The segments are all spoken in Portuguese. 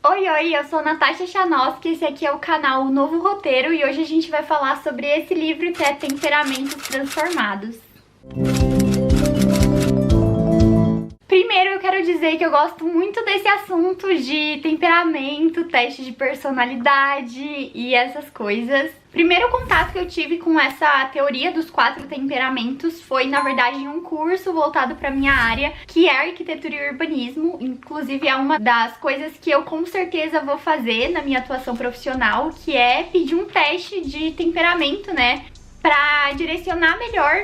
Oi, eu sou Natasha Chanoski, esse aqui é o canal O Novo Roteiro e hoje a gente vai falar sobre esse livro que é Temperamentos Transformados. Primeiro eu quero dizer que eu gosto muito desse assunto de temperamento, teste de personalidade e essas coisas. Primeiro contato que eu tive com essa teoria dos 4 temperamentos foi, na verdade, em um curso voltado para minha área, que é arquitetura e urbanismo. Inclusive é uma das coisas que eu com certeza vou fazer na minha atuação profissional, que é pedir um teste de temperamento, né, para direcionar melhor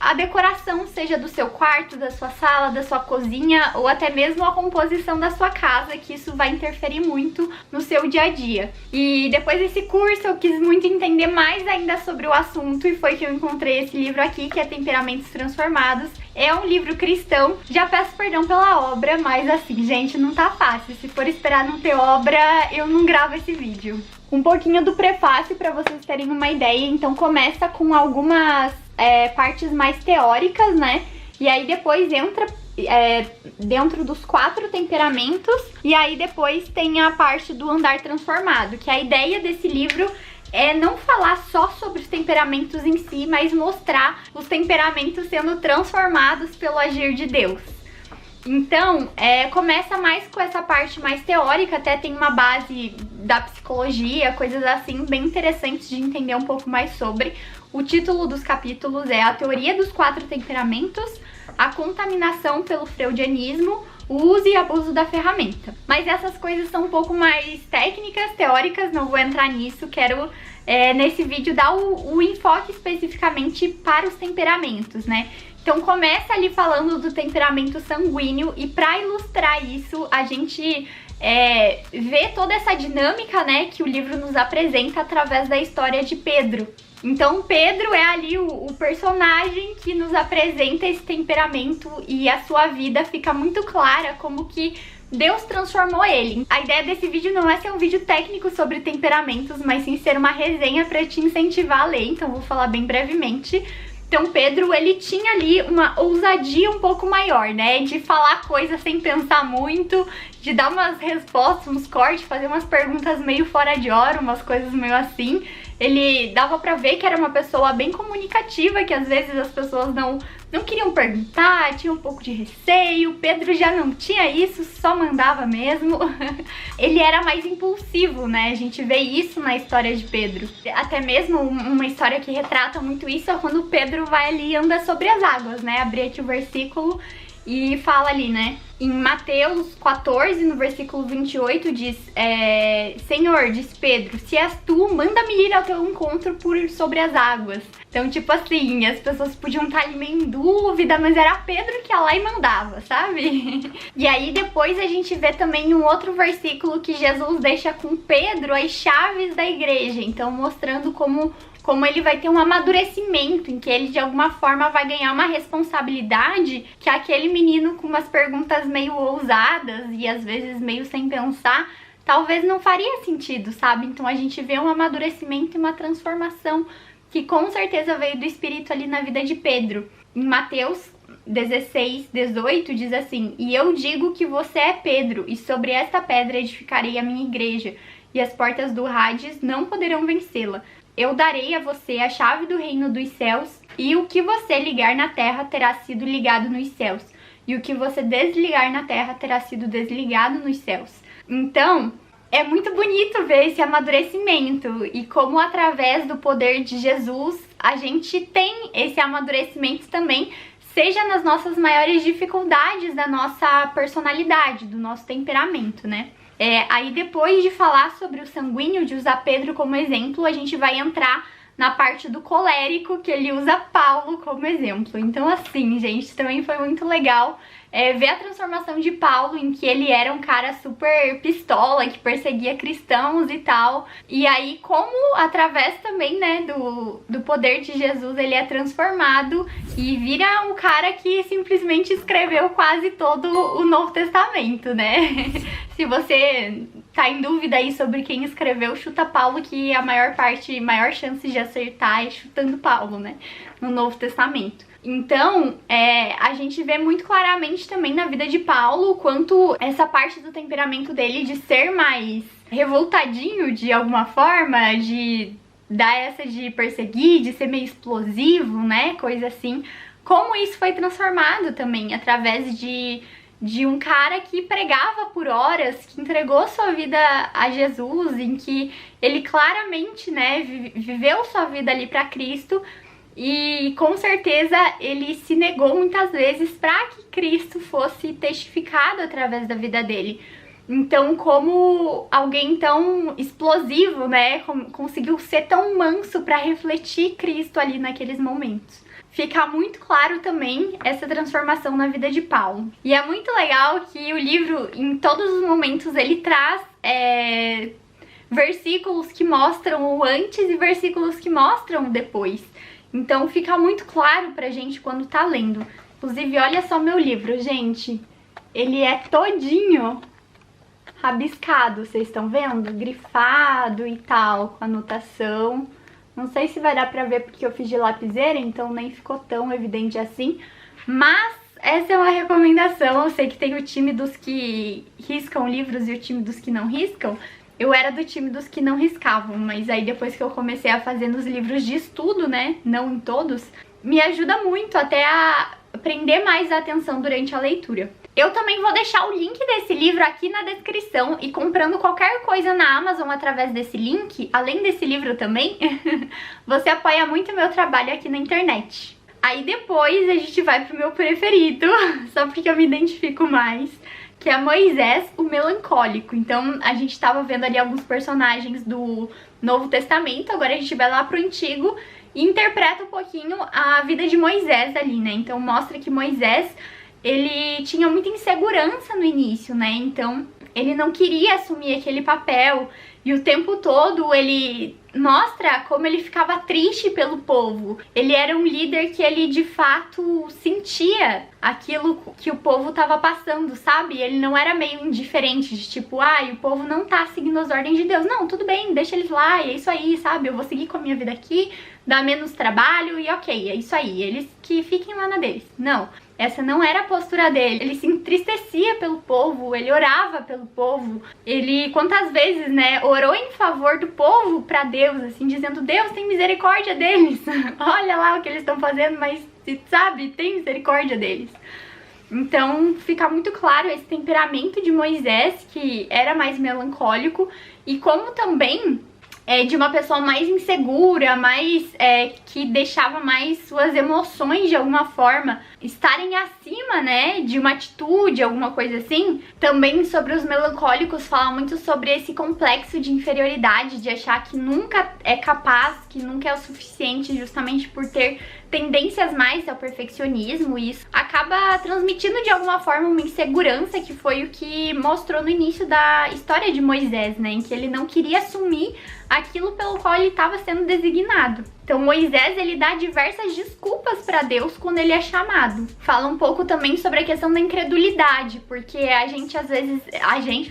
a decoração, seja do seu quarto, da sua sala, da sua cozinha ou até mesmo a composição da sua casa, que isso vai interferir muito no seu dia a dia. E depois desse curso eu quis muito entender mais ainda sobre o assunto e foi que eu encontrei esse livro aqui, que é Temperamentos Transformados. É um livro cristão. Já peço perdão pela obra, mas assim, gente, não tá fácil. Se for esperar não ter obra, eu não gravo esse vídeo. Um pouquinho do prefácio para vocês terem uma ideia. Então começa com algumas partes mais teóricas, né? E aí depois entra dentro dos 4 temperamentos. E aí depois tem a parte do andar transformado, que a ideia desse livro é não falar só sobre os temperamentos em si, mas mostrar os temperamentos sendo transformados pelo agir de Deus. Então, começa mais com essa parte mais teórica, até tem uma base da psicologia, coisas assim, bem interessantes de entender um pouco mais sobre. O título dos capítulos é A Teoria dos 4 Temperamentos, a Contaminação pelo Freudianismo, o uso e abuso da ferramenta. Mas essas coisas são um pouco mais técnicas, teóricas, não vou entrar nisso, quero nesse vídeo dar o enfoque especificamente para os temperamentos, né? Então começa ali falando do temperamento sanguíneo e para ilustrar isso a gente vê toda essa dinâmica, né, que o livro nos apresenta através da história de Pedro. Então Pedro é ali o personagem que nos apresenta esse temperamento e a sua vida fica muito clara como que Deus transformou ele. A ideia desse vídeo não é ser um vídeo técnico sobre temperamentos, mas sim ser uma resenha para te incentivar a ler, então vou falar bem brevemente. Então Pedro, ele tinha ali uma ousadia um pouco maior, né, de falar coisas sem pensar muito, de dar umas respostas, uns cortes, fazer umas perguntas meio fora de hora, umas coisas meio assim. Ele dava pra ver que era uma pessoa bem comunicativa, que às vezes as pessoas não queriam perguntar, tinha um pouco de receio. Pedro já não tinha isso, só mandava mesmo. Ele era mais impulsivo, né? A gente vê isso na história de Pedro. Até mesmo uma história que retrata muito isso é quando Pedro vai ali e anda sobre as águas, né? Abri aqui o versículo e fala ali, né? Em Mateus 14, no versículo 28, diz: Senhor, diz Pedro, se és tu, manda-me ir ao teu encontro sobre as águas. Então, tipo assim, as pessoas podiam estar ali meio em dúvida, mas era Pedro que ia lá e mandava, sabe? E aí depois a gente vê também um outro versículo que Jesus deixa com Pedro as chaves da igreja. Então, mostrando como ele vai ter um amadurecimento, em que ele de alguma forma vai ganhar uma responsabilidade que aquele menino com umas perguntas meio ousadas e às vezes meio sem pensar, talvez não faria sentido, sabe? Então a gente vê um amadurecimento e uma transformação que com certeza veio do Espírito ali na vida de Pedro. Em Mateus 16, 18 diz assim: E eu digo que você é Pedro, e sobre esta pedra edificarei a minha igreja, e as portas do Hades não poderão vencê-la. Eu darei a você a chave do reino dos céus, e o que você ligar na terra terá sido ligado nos céus, e o que você desligar na terra terá sido desligado nos céus. Então, é muito bonito ver esse amadurecimento e como através do poder de Jesus a gente tem esse amadurecimento também, seja nas nossas maiores dificuldades da nossa personalidade, do nosso temperamento, né? Aí depois de falar sobre o sanguíneo, de usar Pedro como exemplo, a gente vai entrar na parte do colérico, que ele usa Paulo como exemplo. Então assim, gente, também foi muito legal ver a transformação de Paulo, em que ele era um cara super pistola, que perseguia cristãos e tal. E aí, como através também, né, do poder de Jesus, ele é transformado e vira um cara que simplesmente escreveu quase todo o Novo Testamento, né? Se você tá em dúvida aí sobre quem escreveu, chuta Paulo, que a maior chance de acertar é chutando Paulo, né, no Novo Testamento. Então, a gente vê muito claramente também na vida de Paulo quanto essa parte do temperamento dele de ser mais revoltadinho de alguma forma, de dar essa de perseguir, de ser meio explosivo, né, coisa assim, como isso foi transformado também através de um cara que pregava por horas, que entregou sua vida a Jesus, em que ele claramente, né, viveu sua vida ali para Cristo, e com certeza ele se negou muitas vezes para que Cristo fosse testificado através da vida dele. Então, como alguém tão explosivo, né, conseguiu ser tão manso para refletir Cristo ali naqueles momentos. Fica muito claro também essa transformação na vida de Paulo. E é muito legal que o livro, em todos os momentos, ele traz versículos que mostram o antes e versículos que mostram o depois. Então fica muito claro pra gente quando tá lendo. Inclusive, olha só meu livro, gente. Ele é todinho rabiscado, vocês estão vendo? Grifado e tal, com anotação. Não sei se vai dar pra ver porque eu fiz de lapiseira, então nem ficou tão evidente assim. Mas essa é uma recomendação. Eu sei que tem o time dos que riscam livros e o time dos que não riscam. Eu era do time dos que não riscavam, mas aí depois que eu comecei a fazer nos livros de estudo, né, não em todos, me ajuda muito até a prender mais a atenção durante a leitura. Eu também vou deixar o link desse livro aqui na descrição, e comprando qualquer coisa na Amazon através desse link, além desse livro também, você apoia muito o meu trabalho aqui na internet. Aí depois a gente vai pro meu preferido, só porque eu me identifico mais, que é Moisés, o melancólico. Então a gente tava vendo ali alguns personagens do Novo Testamento, agora a gente vai lá pro Antigo e interpreta um pouquinho a vida de Moisés ali, né? Então mostra que Moisés, ele tinha muita insegurança no início, né? Então ele não queria assumir aquele papel, e o tempo todo ele mostra como ele ficava triste pelo povo. Ele era um líder que ele de fato sentia aquilo que o povo tava passando, sabe? Ele não era meio indiferente, de tipo, o povo não tá seguindo as ordens de Deus. Não, tudo bem, deixa eles lá, e é isso aí, sabe? Eu vou seguir com a minha vida aqui, dá menos trabalho e ok, é isso aí, eles que fiquem lá na deles. Não. Essa não era a postura dele. Ele se entristecia pelo povo, ele orava pelo povo. Ele, quantas vezes, né, orou em favor do povo pra Deus, assim, dizendo, Deus, tem misericórdia deles. Olha lá o que eles estão fazendo, mas, sabe, tem misericórdia deles. Então, fica muito claro esse temperamento de Moisés, que era mais melancólico, e como também de uma pessoa mais insegura, mais que deixava mais suas emoções de alguma forma estarem acima, né, de uma atitude, alguma coisa assim. Também sobre os melancólicos fala muito sobre esse complexo de inferioridade, de achar que nunca é capaz, que nunca é o suficiente, justamente por ter tendências mais ao perfeccionismo, e isso acaba transmitindo de alguma forma uma insegurança, que foi o que mostrou no início da história de Moisés, né, em que ele não queria assumir aquilo pelo qual ele estava sendo designado. Então Moisés, ele dá diversas desculpas para Deus quando ele é chamado. Fala um pouco também sobre a questão da incredulidade, porque a gente às vezes,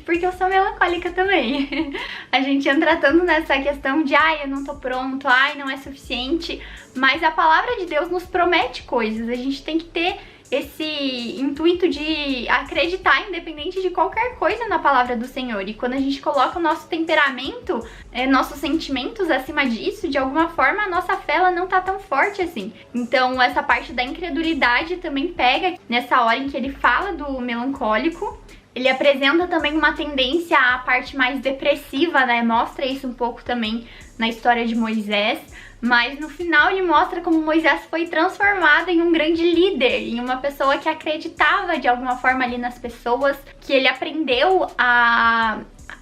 porque eu sou melancólica também, a gente entra tanto nessa questão de eu não tô pronto, não é suficiente, mas a palavra de Deus nos promete coisas, a gente tem que ter esse intuito de acreditar, independente de qualquer coisa, na palavra do Senhor. E quando a gente coloca o nosso temperamento, nossos sentimentos acima disso, de alguma forma a nossa fé ela não tá tão forte assim. Então essa parte da incredulidade também pega nessa hora em que ele fala do melancólico. Ele apresenta também uma tendência à parte mais depressiva, né? Mostra isso um pouco também na história de Moisés. Mas no final ele mostra como Moisés foi transformado em um grande líder, em uma pessoa que acreditava de alguma forma ali nas pessoas, que ele aprendeu a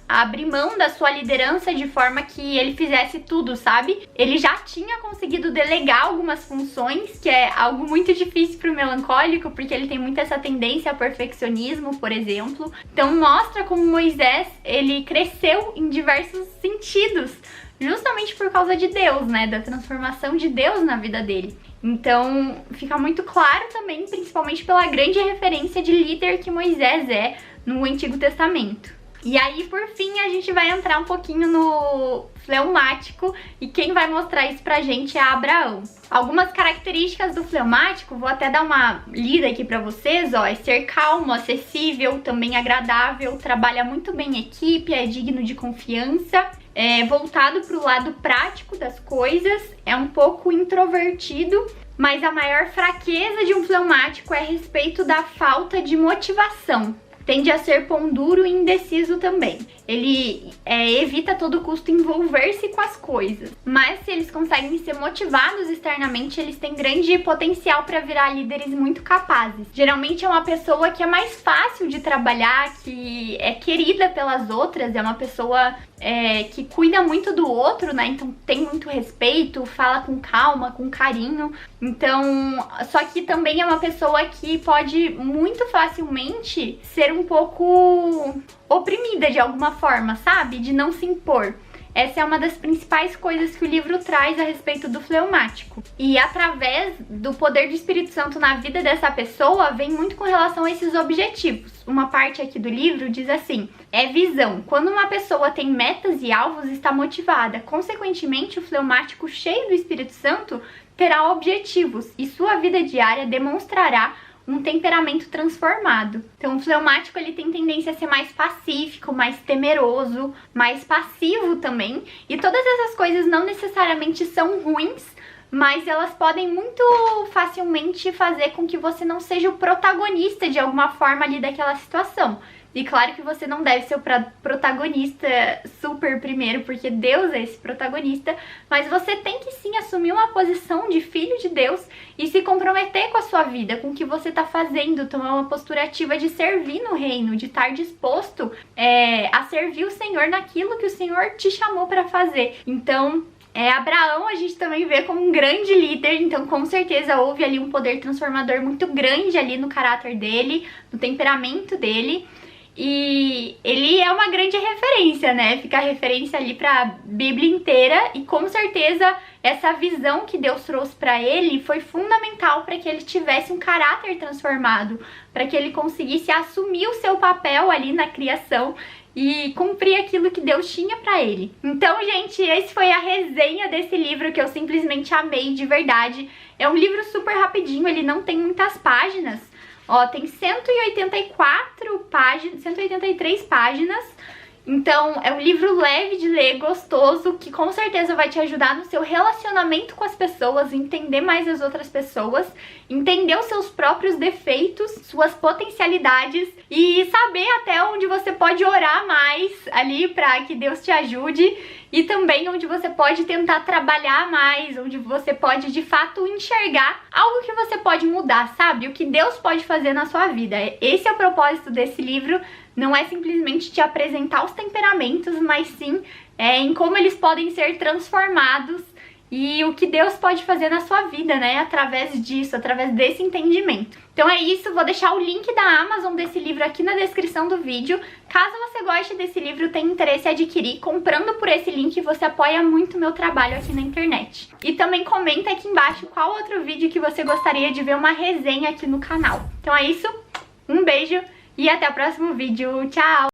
abrir mão da sua liderança de forma que ele fizesse tudo, sabe? Ele já tinha conseguido delegar algumas funções, que é algo muito difícil para o melancólico, porque ele tem muito essa tendência ao perfeccionismo, por exemplo. Então mostra como Moisés, ele cresceu em diversos sentidos, justamente por causa de Deus, né? Da transformação de Deus na vida dele. Então fica muito claro também, principalmente pela grande referência de líder que Moisés é no Antigo Testamento. E aí, por fim, a gente vai entrar um pouquinho no fleumático e quem vai mostrar isso pra gente é Abraão. Algumas características do fleumático, vou até dar uma lida aqui pra vocês, ó, é ser calmo, acessível, também agradável, trabalha muito bem em equipe, é digno de confiança, é voltado pro lado prático das coisas, é um pouco introvertido, mas a maior fraqueza de um fleumático é a respeito da falta de motivação. Tende a ser pão duro e indeciso também. Ele evita a todo custo envolver-se com as coisas. Mas se eles conseguem ser motivados externamente, eles têm grande potencial para virar líderes muito capazes. Geralmente é uma pessoa que é mais fácil de trabalhar, que é querida pelas outras, é uma pessoa que cuida muito do outro, né? Então tem muito respeito, fala com calma, com carinho. Então, só que também é uma pessoa que pode muito facilmente ser um pouco oprimida de alguma forma, sabe? De não se impor. Essa é uma das principais coisas que o livro traz a respeito do fleumático. E através do poder do Espírito Santo na vida dessa pessoa, vem muito com relação a esses objetivos. Uma parte aqui do livro diz assim, é visão. Quando uma pessoa tem metas e alvos, está motivada. Consequentemente, o fleumático cheio do Espírito Santo terá objetivos e sua vida diária demonstrará um temperamento transformado. Então o fleumático ele tem tendência a ser mais pacífico, mais temeroso, mais passivo também. E todas essas coisas não necessariamente são ruins, mas elas podem muito facilmente fazer com que você não seja o protagonista de alguma forma ali daquela situação. E claro que você não deve ser o protagonista super primeiro, porque Deus é esse protagonista, mas você tem que sim assumir uma posição de filho de Deus e se comprometer com a sua vida, com o que você está fazendo, tomar uma postura ativa de servir no reino, de estar disposto a servir o Senhor naquilo que o Senhor te chamou para fazer. Então, Abraão a gente também vê como um grande líder, então com certeza houve ali um poder transformador muito grande ali no caráter dele, no temperamento dele. E ele é uma grande referência, né? Fica referência ali para a Bíblia inteira e com certeza essa visão que Deus trouxe para ele foi fundamental para que ele tivesse um caráter transformado, para que ele conseguisse assumir o seu papel ali na criação e cumprir aquilo que Deus tinha para ele. Então, gente, esse foi a resenha desse livro que eu simplesmente amei de verdade. É um livro super rapidinho, ele não tem muitas páginas. Ó, tem 184 páginas, 183 páginas, então é um livro leve de ler, gostoso, que com certeza vai te ajudar no seu relacionamento com as pessoas, entender mais as outras pessoas, entender os seus próprios defeitos, suas potencialidades e saber até onde você pode orar mais ali para que Deus te ajude e também onde você pode tentar trabalhar mais, onde você pode de fato enxergar algo que você pode mudar, sabe? O que Deus pode fazer na sua vida. Esse é o propósito desse livro, não é simplesmente te apresentar os temperamentos, mas sim em como eles podem ser transformados e o que Deus pode fazer na sua vida, né? Através disso, através desse entendimento. Então é isso, vou deixar o link da Amazon desse livro aqui na descrição do vídeo. Caso você goste desse livro, tenha interesse em adquirir, comprando por esse link, você apoia muito o meu trabalho aqui na internet. E também comenta aqui embaixo qual outro vídeo que você gostaria de ver uma resenha aqui no canal. Então é isso, um beijo e até o próximo vídeo. Tchau!